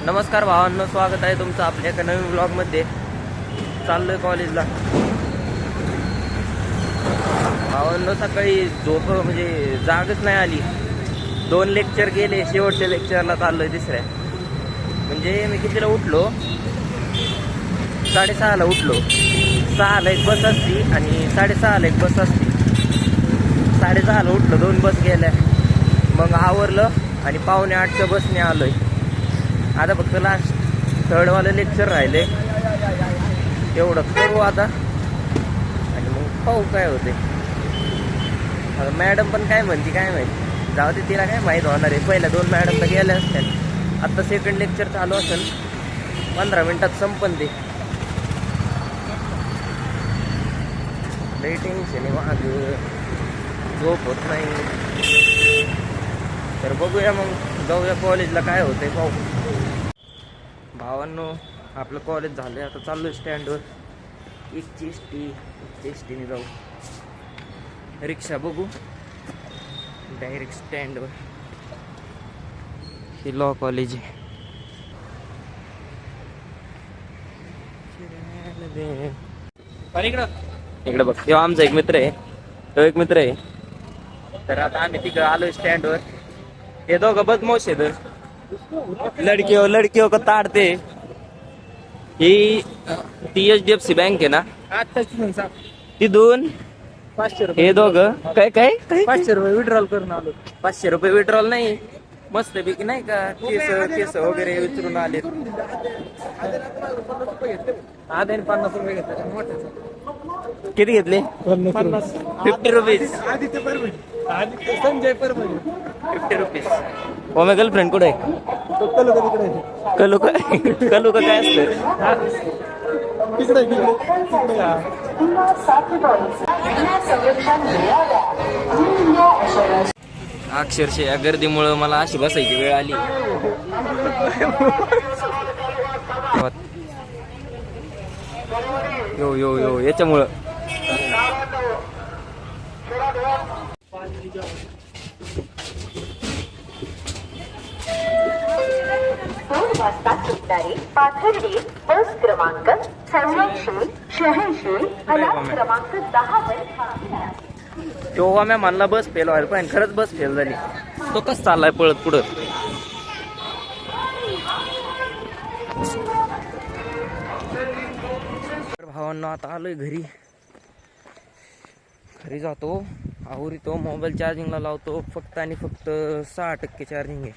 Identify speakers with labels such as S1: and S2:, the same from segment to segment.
S1: नमस्कार भावांनो, स्वागत आहे तुमचं आपल्या एका नवीन ब्लॉगमध्ये. चाललोय कॉलेजला. भावांनो, सकाळी झोप म्हणजे जागच नाही आली. 2 लेक्चर गेले, शेवटच्या लेक्चरला चाललोय तिसऱ्या. म्हणजे मी कितीला उठलो? 6:30ला उठलो. 6ला एक बस असती आणि 6:30ला एक बस असती. 6:30ला उठलो, 2 बस गेल्या. मग आवरलं आणि 7:45च्या बसने आलोय. आता फक्त लास्ट 3rd लेक्चर राहिले, तेवढं करू आता आणि मग पाहू काय होते. आता मॅडम पण काय म्हणते काय माहिती, जाऊ दे, तिला काय माहीत होणार आहे. पहिल्या 2 मॅडम तर गेल्या असत्या. आता 2nd लेक्चर चालू असेल, 15 मिनिटात संपन ते. लई टेन्शन आहे माग, झोप होत नाही. तर बघूया मग, जाऊया कॉलेजला, काय होतंय पाहू. भावांनो, आपलं कॉलेज झालं, आता चाललो स्टँडवर. एक एसटीने जाऊ. रिक्षा बघू, डायरेक्ट स्टँडवर. हे लॉ कॉलेज आहे. इकडे बघ, तेव्हा आमचा एक मित्र आहे, तो एक मित्र आहे. तर आता आम्ही तिकडे आलो स्टँडवर. हे दोघं बदमाश आहेत. लडकियों को ताड़ते. ही ती HDFC बँक आहे ना, तिथून
S2: 500 रुपये
S1: हे दोघं काय काय काय
S2: 500 रुपये विड्रॉल करून आलो.
S1: 500 रुपये विड्रॉल नाही, मस्त पैकी नाही का, केस वगैरे विचारून आले.
S2: आधाने 50 रुपये घेतले मोठ्याचं.
S1: किती घेतले? 50 रुपीज.
S2: आदित्य परभणी, संजय परभणी.
S1: 50 रुपीज. हो, माझी गर्लफ्रेंड कुठे आहे?
S2: तो कलू का तिकडे?
S1: कलू का काय असतं?
S2: तिकडे
S1: अक्षरशः या गर्दीमुळे मला अशी बसायची वेळ आली. यो याच्यामुळं.
S3: सुटणारी पाथर्डी बस क्रमांक 8486 क्रमांक 10 वर.
S1: तेव्हा मी म्हणला बस फेल व्हायला पाहिजे, खरंच बस फेल झाली. तो कसं चाललाय पळत पुढं. भावांनो, आता आलोय घरी जातो, आवरितो, मोबाईल चार्जिंगला लावतो. फक्त आणि फक्त 6% चार्जिंग आहे.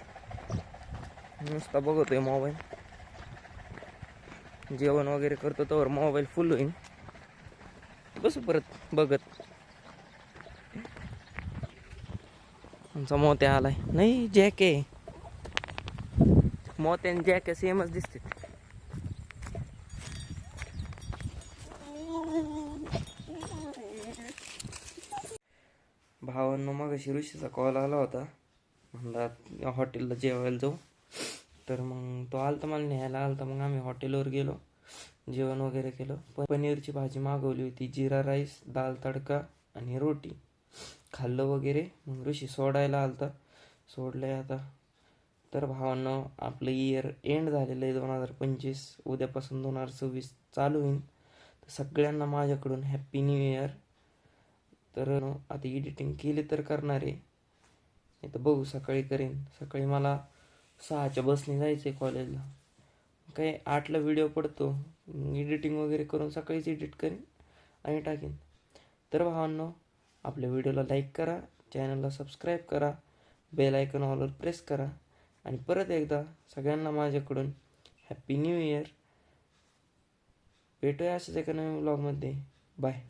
S1: नुसता बघतोय मोबाईल. जेवण वगैरे करतो तर मोबाईल फुल होईल. बसू परत बघत. आमचा मोत्या आलाय. नाही, जॅक आहे. मोत्या आणि जॅक सेमच दिसते. भावांनो, मग ऋषीचा कॉल आला होता, म्हणला हॉटेलला जेवायला जाऊ. तर मग तो आलता, मला न्यायला आलता. मग आम्ही हॉटेलवर गेलो, जेवण वगैरे केलं. पनीरची भाजी मागवली होती, जिरा राईस, दाल तडका आणि रोटी. खाल्लं वगैरे. मग ऋषी सोडायला आलता, सोडलंय आता. तर भावांनो, आपलं इयर एंड झालेलं आहे. 2025. उद्यापासून 2026 चालू होईल. तर सगळ्यांना माझ्याकडून हॅप्पी न्यू इयर. तर आता एडिटिंग केली तर करणार आहे, नाही तर बघू, सकाळी करेन. सकाळी मला 6च्या बसने जायचं आहे कॉलेजला. काय 8ला व्हिडिओ पडतो, एडिटिंग वगैरे करून सकाळीच एडिट करेन आणि टाकेन. तर भावांनो, आपल्या व्हिडिओला लाईक करा, चॅनलला सबस्क्राईब करा, बेल आयकॉन ऑलवर प्रेस करा. आणि परत एकदा सगळ्यांना माझ्याकडून हॅप्पी न्यू इयर. भेटूया अशाच एका नवीन व्लॉगमध्ये. बाय.